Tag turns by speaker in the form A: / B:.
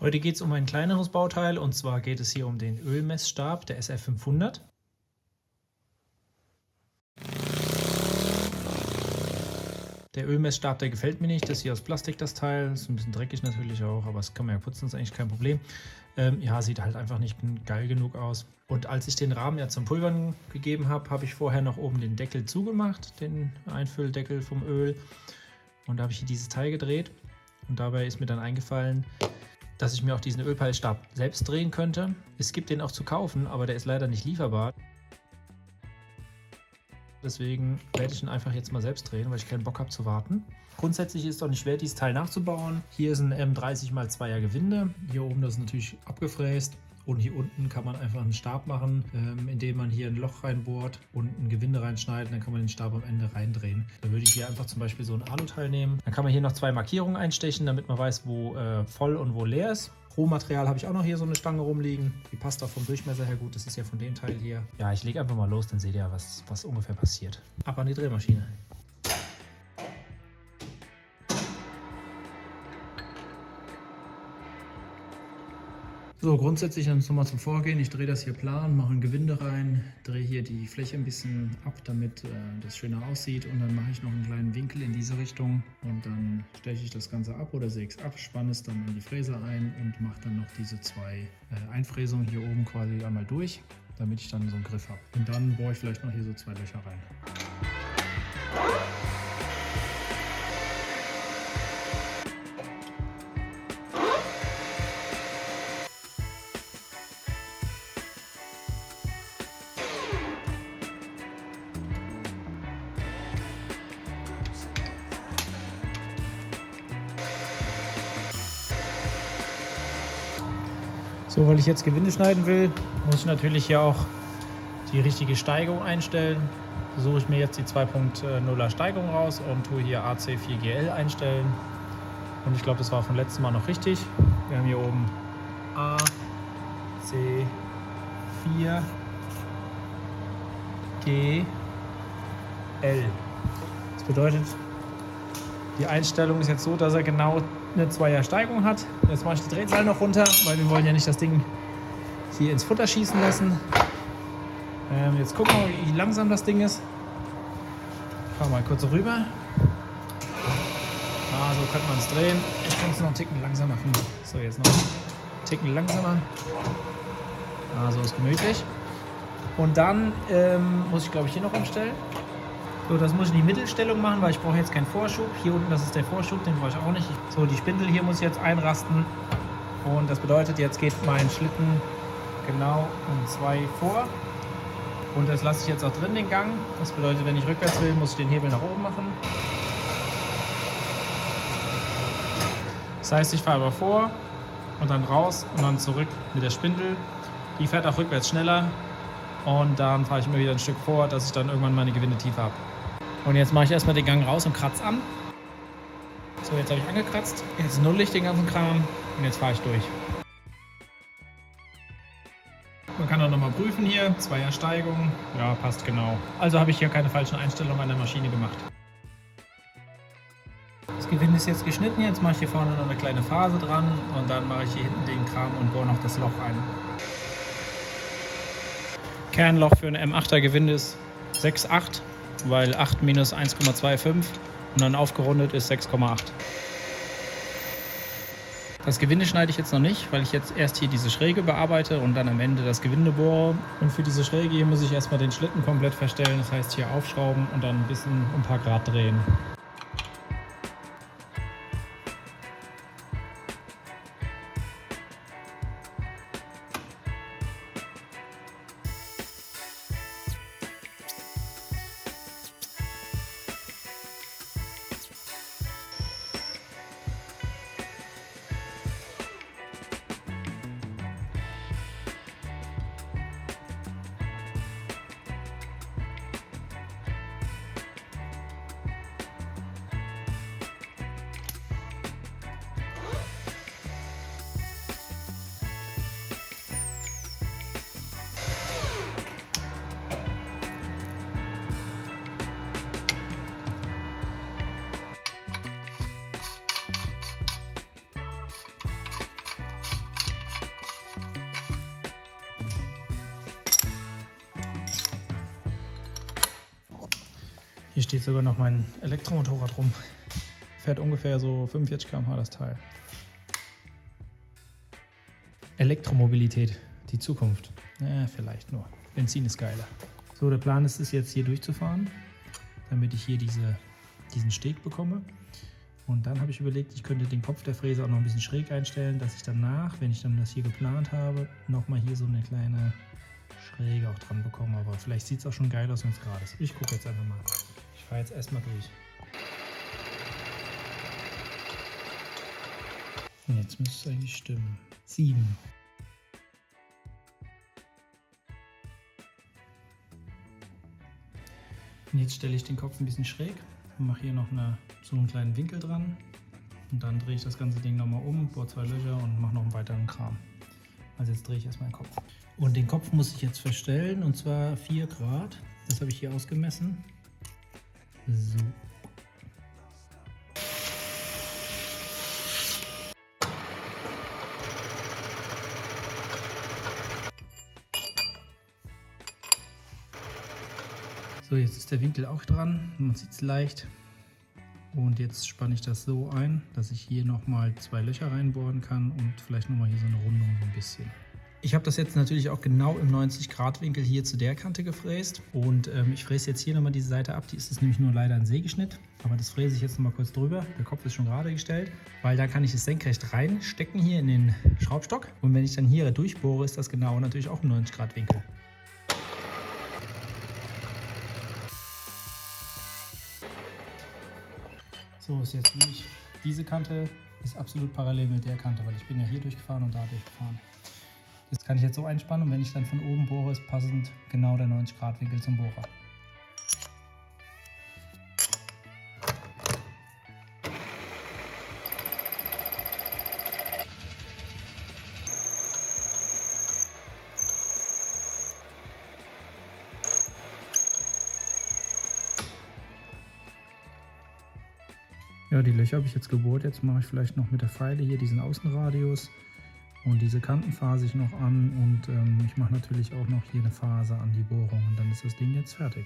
A: Heute geht es um ein kleineres Bauteil und zwar geht es hier um den Ölmessstab der SF500. Der Ölmessstab, der gefällt mir nicht. Das hier aus Plastik, das Teil. Ist ein bisschen dreckig natürlich auch, aber das kann man ja putzen, ist eigentlich kein Problem. Ja, sieht halt einfach nicht geil genug aus. Und als ich den Rahmen ja zum Pulvern gegeben habe, habe ich vorher noch oben den Deckel zugemacht, den Einfülldeckel vom Öl. Und da habe ich hier dieses Teil gedreht. Und dabei ist mir dann eingefallen, dass ich mir auch diesen Ölpeilstab selbst drehen könnte. Es gibt den auch zu kaufen, aber der ist leider nicht lieferbar. Deswegen werde ich ihn einfach jetzt mal selbst drehen, weil ich keinen Bock habe zu warten. Grundsätzlich ist es auch nicht schwer, dieses Teil nachzubauen. Hier ist ein M30×2er Gewinde. Hier oben das ist natürlich abgefräst. Und hier unten kann man einfach einen Stab machen, indem man hier ein Loch reinbohrt und ein Gewinde reinschneidet. Dann kann man den Stab am Ende reindrehen. Da würde ich hier einfach zum Beispiel so ein Aluteil nehmen. Dann kann man hier noch 2 Markierungen einstechen, damit man weiß, wo voll und wo leer ist. Rohmaterial habe ich auch noch hier so eine Stange rumliegen. Die passt auch vom Durchmesser her gut. Das ist ja von dem Teil hier. Ja, ich lege einfach mal los, dann seht ihr, was ungefähr passiert. Ab an die Drehmaschine. So, grundsätzlich dann nochmal zum Vorgehen. Ich drehe das hier plan, mache ein Gewinde rein, drehe hier die Fläche ein bisschen ab, damit das schöner aussieht. Und dann mache ich noch einen kleinen Winkel in diese Richtung. Und dann steche ich das Ganze ab oder säge es ab, spanne es dann in die Fräse ein und mache dann noch diese 2 Einfräsungen hier oben quasi einmal durch, damit ich dann so einen Griff habe. Und dann bohre ich vielleicht noch hier so 2 Löcher rein. So, weil ich jetzt Gewinde schneiden will, muss ich natürlich hier auch die richtige Steigung einstellen. Suche ich mir jetzt die 2.0er Steigung raus und tue hier AC4GL einstellen. Und ich glaube, das war vom letzten Mal noch richtig. Wir haben hier oben AC4GL. Das bedeutet, die Einstellung ist jetzt so, dass er genau eine 2er Steigung hat. Jetzt mache ich die Drehzahl noch runter, weil wir wollen ja nicht das Ding hier ins Futter schießen lassen. Jetzt gucken wir, wie langsam das Ding ist. Ich fahre mal kurz rüber. So könnte man es drehen. Ich kann es noch einen Ticken langsamer machen. So, jetzt noch einen Ticken langsamer. So ist gemütlich. Und dann muss ich, glaube ich, hier noch umstellen. So, das muss ich in die Mittelstellung machen, weil ich brauche jetzt keinen Vorschub. Hier unten, das ist der Vorschub, den brauche ich auch nicht. So, die Spindel hier muss ich jetzt einrasten. Und das bedeutet, jetzt geht mein Schlitten genau um 2 vor. Und das lasse ich jetzt auch drin, den Gang. Das bedeutet, wenn ich rückwärts will, muss ich den Hebel nach oben machen. Das heißt, ich fahre aber vor und dann raus und dann zurück mit der Spindel. Die fährt auch rückwärts schneller. Und dann fahre ich immer wieder ein Stück vor, dass ich dann irgendwann meine Gewindetiefe habe. Und jetzt mache ich erstmal den Gang raus und kratze an. So, jetzt habe ich angekratzt. Jetzt null ich den ganzen Kram und jetzt fahre ich durch. Man kann auch nochmal prüfen hier. 2er Steigung. Ja, passt genau. Also habe ich hier keine falschen Einstellungen an der Maschine gemacht. Das Gewinde ist jetzt geschnitten. Jetzt mache ich hier vorne noch eine kleine Phase dran. Und dann mache ich hier hinten den Kram und bohre noch das Loch ein. Kernloch für ein M8er Gewinde ist 6,8, weil 8 minus 1,25 und dann aufgerundet ist 6,8. Das Gewinde schneide ich jetzt noch nicht, weil ich jetzt erst hier diese Schräge bearbeite und dann am Ende das Gewinde bohre. Und für diese Schräge hier muss ich erstmal den Schlitten komplett verstellen, das heißt hier aufschrauben und dann ein bisschen um ein paar Grad drehen. steht sogar noch mein Elektromotorrad rum. Fährt ungefähr so 45 km/h das Teil. Elektromobilität, die Zukunft. Vielleicht nur. Benzin ist geiler. So, der Plan ist es jetzt hier durchzufahren, damit ich hier diesen Steg bekomme. Und dann habe ich überlegt, ich könnte den Kopf der Fräse auch noch ein bisschen schräg einstellen, dass ich danach, wenn ich dann das hier geplant habe, nochmal hier so eine kleine Schräge auch dran bekomme. Aber vielleicht sieht es auch schon geil aus, wenn es gerade ist. Ich gucke jetzt einfach mal. Ich fahre jetzt erstmal durch. Und jetzt müsste es eigentlich stimmen. 7. Und jetzt stelle ich den Kopf ein bisschen schräg und mache hier noch so einen kleinen Winkel dran. Und dann drehe ich das ganze Ding nochmal um, bohre 2 Löcher und mache noch einen weiteren Kram. Also jetzt drehe ich erstmal den Kopf. Und den Kopf muss ich jetzt verstellen, und zwar 4 Grad. Das habe ich hier ausgemessen. So. So, jetzt ist der Winkel auch dran. Man sieht es leicht. Und jetzt spanne ich das so ein, dass ich hier nochmal 2 Löcher reinbohren kann und vielleicht nochmal hier so eine Rundung so ein bisschen. Ich habe das jetzt natürlich auch genau im 90-Grad-Winkel hier zu der Kante gefräst. Und ich fräse jetzt hier nochmal diese Seite ab. Die ist nämlich nur leider ein Sägeschnitt. Aber das fräse ich jetzt nochmal kurz drüber. Der Kopf ist schon gerade gestellt, weil da kann ich es senkrecht reinstecken hier in den Schraubstock. Und wenn ich dann hier durchbohre, ist das genau natürlich auch im 90-Grad-Winkel. So ist jetzt nämlich, diese Kante ist absolut parallel mit der Kante, weil ich bin ja hier durchgefahren und da durchgefahren. Das kann ich jetzt so einspannen, und wenn ich dann von oben bohre, ist passend genau der 90-Grad-Winkel zum Bohrer. Ja, die Löcher habe ich jetzt gebohrt. Jetzt mache ich vielleicht noch mit der Feile hier diesen Außenradius. Und diese Kanten phase ich noch an, und ich mache natürlich auch noch hier eine Phase an die Bohrung, und dann ist das Ding jetzt fertig.